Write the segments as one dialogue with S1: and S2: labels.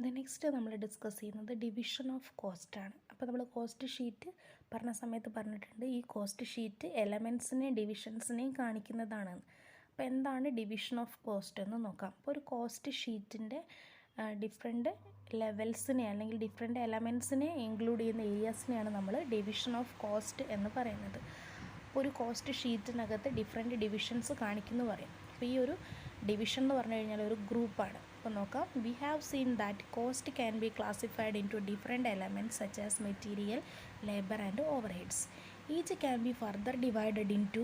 S1: Next നമ്മൾ discuss ചെയ്യുന്നത് division of cost ആണ്. അപ്പോൾ നമ്മൾ കോസ്റ്റ് ഷീറ്റ് പറഞ്ഞ സമയത്ത് പറഞ്ഞിട്ടുണ്ട് ഈ കോസ്റ്റ് ഷീറ്റ് എലമെൻസിനെയും ഡിവിഷൻസിനെയും കാണിക്കുന്നതാണ്. അപ്പോൾ എന്താണ് ഡിവിഷൻ ഓഫ് കോസ്റ്റ് എന്ന് നോക്കാം. അപ്പോൾ ഒരു കോസ്റ്റ് ഷീറ്റിൻ്റെ ഡിഫറെൻറ്റ് ലെവൽസിനെ അല്ലെങ്കിൽ ഡിഫറെൻറ്റ് എലമെൻസിനെ ഇൻക്ലൂഡ് ചെയ്യുന്ന ഏരിയാസിനെയാണ് നമ്മൾ ഡിവിഷൻ ഓഫ് കോസ്റ്റ് എന്ന് പറയുന്നത്. അപ്പോൾ ഒരു കോസ്റ്റ് ഷീറ്റിനകത്ത് ഡിഫറെൻറ്റ് ഡിവിഷൻസ് കാണിക്കുന്നു പറയും. അപ്പോൾ ഈ ഒരു ഡിവിഷൻ എന്ന് പറഞ്ഞു കഴിഞ്ഞാൽ ഒരു ഗ്രൂപ്പാണ്. അപ്പോൾ നോക്കാം, we have seen that cost can be classified into different elements such as material, labour and overheads. Each can be further divided into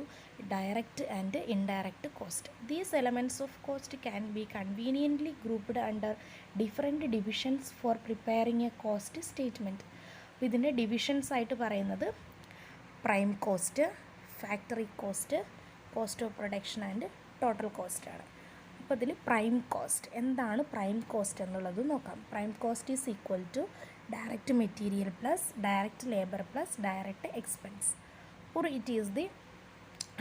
S1: direct and indirect cost. These elements of cost can be conveniently grouped under different divisions for preparing a cost statement. ഇതിൻ്റെ divisions ആയിട്ട് പറയുന്നത് prime cost, factory cost, cost of production and total cost ആണ്. അപ്പോൾ ഇതിൽ prime cost എന്താണ് prime cost എന്നുള്ളത് നോക്കാം. Prime cost is equal to direct material plus direct labour plus direct expense, or it is the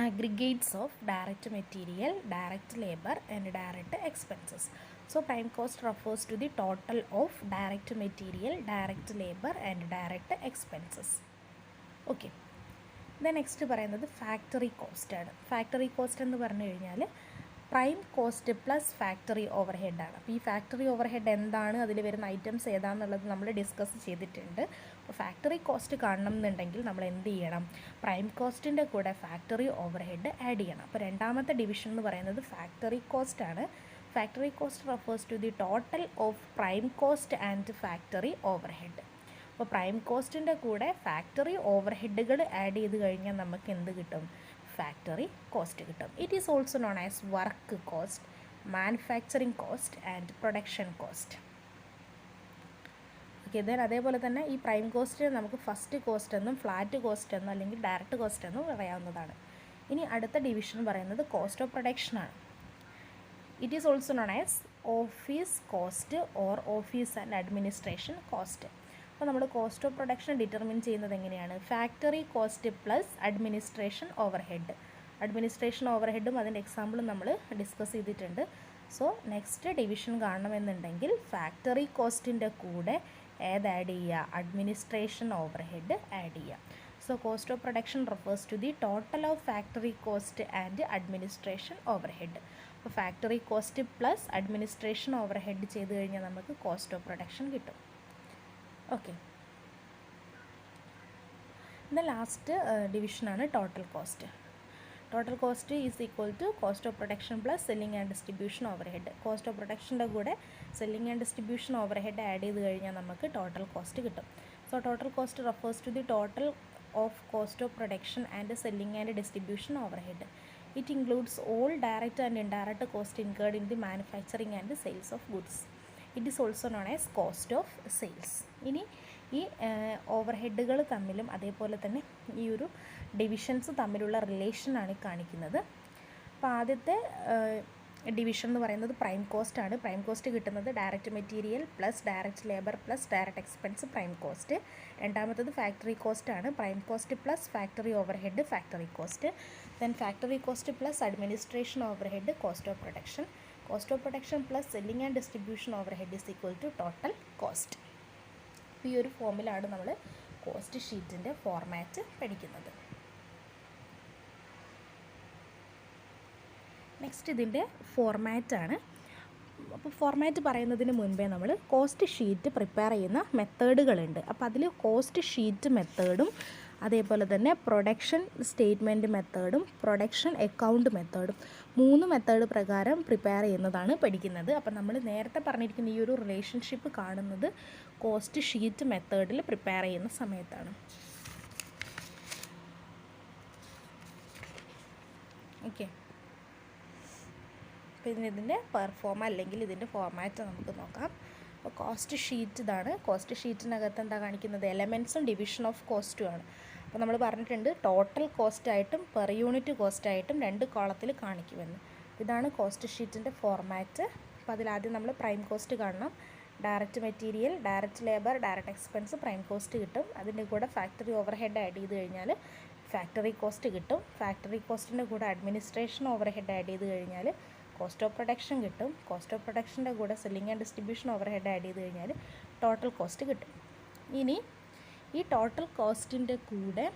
S1: aggregates of direct material, direct labor and direct expenses. So prime cost refers to the total of direct material, direct labor and direct expenses. Okay. Then next പറയുന്നത് factory cost ആണ്. Factory cost എന്ന് പറഞ്ഞു കഴിഞ്ഞാൽ prime cost plus factory over ഹെഡാണ്. അപ്പോൾ ഈ factory over head എന്താണ്, അതിൽ വരുന്ന ഐറ്റംസ് ഏതാണെന്നുള്ളത് നമ്മൾ ഡിസ്കസ് ചെയ്തിട്ടുണ്ട്. അപ്പോൾ ഫാക്ടറി കോസ്റ്റ് കാണണം എന്നുണ്ടെങ്കിൽ നമ്മൾ എന്ത് ചെയ്യണം, പ്രൈം കോസ്റ്റിൻ്റെ കൂടെ ഫാക്ടറി ഓവർ ഹെഡ് ആഡ് ചെയ്യണം. അപ്പോൾ രണ്ടാമത്തെ ഡിവിഷൻ എന്ന് പറയുന്നത് ഫാക്ടറി കോസ്റ്റ് ആണ്. Factory cost refers to the total of prime cost and factory overhead. അപ്പോൾ പ്രൈം കോസ്റ്റിൻ്റെ കൂടെ ഫാക്ടറി ഓവർ ഹെഡുകൾ ആഡ് ചെയ്ത് കഴിഞ്ഞാൽ നമുക്ക് എന്ത് കിട്ടും, ഫാക്ടറി കോസ്റ്റ് കിട്ടും. It is also known as work cost, manufacturing cost and production cost. Okay, then അതേപോലെ തന്നെ ഈ പ്രൈം കോസ്റ്റിന് നമുക്ക് ഫസ്റ്റ് കോസ്റ്റ് എന്നും ഫ്ലാറ്റ് കോസ്റ്റ് എന്നും അല്ലെങ്കിൽ ഡയറക്റ്റ് കോസ്റ്റ് എന്നും പറയാവുന്നതാണ്. ഇനി അടുത്ത ഡിവിഷൻ പറയുന്നത് കോസ്റ്റ് ഓഫ് പ്രൊഡക്ഷൻ ആണ്. It is also known as office cost or office and administration cost. അപ്പോൾ നമ്മൾ കോസ്റ്റ് ഓഫ് പ്രൊഡക്ഷൻ ഡിറ്റർമിൻ ചെയ്യുന്നത് എങ്ങനെയാണ്, factory cost plus administration overhead. Administration over ഹെഡും അതിൻ്റെ എക്സാമ്പിളും നമ്മൾ ഡിസ്കസ് ചെയ്തിട്ടുണ്ട്. സോ നെക്സ്റ്റ് ഡിവിഷൻ കാണണമെന്നുണ്ടെങ്കിൽ ഫാക്ടറി കോസ്റ്റിൻ്റെ കൂടെ ഏത് ആഡ് ചെയ്യുക, അഡ്മിനിസ്ട്രേഷൻ ഓവർ ഹെഡ് ആഡ് ചെയ്യുക. So cost of production refers to the total of factory cost and administration overhead. അപ്പോൾ factory cost plus administration overhead ചെയ്ത് കഴിഞ്ഞാൽ നമുക്ക് കോസ്റ്റ് ഓഫ് പ്രൊഡക്ഷൻ കിട്ടും. ഓക്കെ, ദ ലാസ്റ്റ് ഡിവിഷനാണ് total cost. Total cost is equal to cost of production plus selling and distribution overhead. Cost of പ്രൊഡക്ഷൻ്റെ കൂടെ selling and distribution overhead add ചെയ്ത് കഴിഞ്ഞാൽ നമുക്ക് ടോട്ടൽ കോസ്റ്റ് കിട്ടും. So total cost refers to the total of cost of production and selling and distribution overhead. It includes all direct and indirect cost incurred in the manufacturing and sales of goods. It is also known as cost of sales. ഇനി ഈ over ഹെഡുകൾ തമ്മിലും അതേപോലെ തന്നെ ഈ ഒരു divisions തമ്മിലുള്ള റിലേഷനാണ് കാണിക്കുന്നത്. അപ്പോൾ ആദ്യത്തെ ഡിവിഷൻ എന്ന് പറയുന്നത് പ്രൈം കോസ്റ്റ് ആണ്. പ്രൈം കോസ്റ്റ് കിട്ടുന്നത് direct material plus direct labour plus direct expense prime cost. രണ്ടാമത്തത് ഫാക്ടറി കോസ്റ്റ് ആണ്. Prime cost plus factory overhead factory cost. Then factory cost plus administration overhead cost of production. Cost of production plus selling and distribution overhead is equal to total cost. ഈ ഒരു ഫോമിലാണ് നമ്മൾ cost ഷീറ്റിൻ്റെ format പഠിക്കുന്നത്. Next ഇതിൻ്റെ ഫോർമാറ്റാണ്. അപ്പോൾ format പറയുന്നതിന് മുൻപേ നമ്മൾ കോസ്റ്റ് ഷീറ്റ് പ്രിപ്പയർ ചെയ്യുന്ന മെത്തേഡുകളുണ്ട്. അപ്പോൾ അതിൽ കോസ്റ്റ് ഷീറ്റ് മെത്തേഡും അതേപോലെ തന്നെ പ്രൊഡക്ഷൻ സ്റ്റേറ്റ്മെൻറ്റ് മെത്തേഡും പ്രൊഡക്ഷൻ അക്കൗണ്ട് മെത്തേഡും 3 മെത്തേഡ് പ്രകാരം പ്രിപ്പയർ ചെയ്യുന്നതാണ് പഠിക്കുന്നത്. അപ്പോൾ നമ്മൾ നേരത്തെ പറഞ്ഞിരിക്കുന്ന ഈ ഒരു റിലേഷൻഷിപ്പ് കാണുന്നത് കോസ്റ്റ് ഷീറ്റ് മെത്തേഡിൽ പ്രിപ്പയർ ചെയ്യുന്ന സമയത്താണ്. ഓക്കെ, അപ്പോൾ ഇതിൻ്റെ പെർഫോമ അല്ലെങ്കിൽ ഇതിൻ്റെ ഫോർമാറ്റ് നമുക്ക് നോക്കാം. അപ്പോൾ കോസ്റ്റ് ഷീറ്റ് ഇതാണ്. കോസ്റ്റ് ഷീറ്റിനകത്ത് എന്താ കാണിക്കുന്നത്, എലമെൻറ്റ്സും ഡിവിഷൻ ഓഫ് കോസ്റ്റും ആണ്. അപ്പോൾ നമ്മൾ പറഞ്ഞിട്ടുണ്ട് ടോട്ടൽ കോസ്റ്റായിട്ടും പെർ യൂണിറ്റ് കോസ്റ്റായിട്ടും 2 കോളത്തിൽ കാണിക്കുമെന്ന്. ഇതാണ് കോസ്റ്റ് ഷീറ്റിൻ്റെ ഫോർമാറ്റ്. അപ്പോൾ അതിലാദ്യം നമ്മൾ പ്രൈം കോസ്റ്റ് കാണണം. Direct material, direct labour, direct expense prime cost കിട്ടും. അതിൻ്റെ കൂടെ ഫാക്ടറി ഓവർ ഹെഡ് ആഡ് ചെയ്ത് കഴിഞ്ഞാൽ ഫാക്ടറി കോസ്റ്റ് കിട്ടും. ഫാക്ടറി കോസ്റ്റിൻ്റെ കൂടെ അഡ്മിനിസ്ട്രേഷൻ ഓവർ ഹെഡ് ആഡ് ചെയ്ത് കഴിഞ്ഞാൽ കോസ്റ്റ് ഓഫ് പ്രൊഡക്ഷൻ കിട്ടും. കോസ്റ്റ് ഓഫ് പ്രൊഡക്ഷൻ്റെ കൂടെ selling and distribution overhead add ചെയ്ത് കഴിഞ്ഞാൽ ടോട്ടൽ കോസ്റ്റ് കിട്ടും. ഇനി ഈ ടോട്ടൽ കോസ്റ്റിൻ്റെ കൂടെ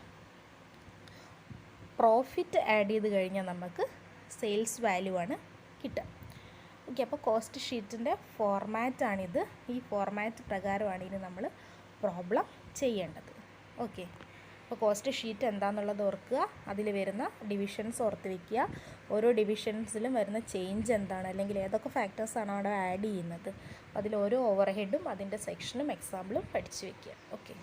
S1: പ്രോഫിറ്റ് ആഡ് ചെയ്ത് കഴിഞ്ഞാൽ നമുക്ക് സെയിൽസ് വാല്യൂ ആണ് കിട്ടുക. ഓക്കെ, അപ്പോൾ കോസ്റ്റ് ഷീറ്റിൻ്റെ ഫോർമാറ്റാണിത്. ഈ ഫോർമാറ്റ് പ്രകാരമാണ് ഇനി നമ്മൾ പ്രോബ്ലം ചെയ്യേണ്ടത്. ഓക്കെ, അപ്പോൾ കോസ്റ്റ് ഷീറ്റ് എന്താണെന്നുള്ളത് ഓർക്കുക, അതിൽ വരുന്ന ഡിവിഷൻസ് ഓർത്ത് വയ്ക്കുക, ഓരോ ഡിവിഷൻസിലും വരുന്ന ചേഞ്ച് എന്താണ്, അല്ലെങ്കിൽ ഏതൊക്കെ ഫാക്ടേഴ്സാണ് അവിടെ ആഡ് ചെയ്യുന്നത്, അതിൽ ഓരോ ഓവർ ഹെഡും അതിൻ്റെ സെക്ഷനും എക്സാമ്പിളും പഠിച്ചു വയ്ക്കുക. ഓക്കെ.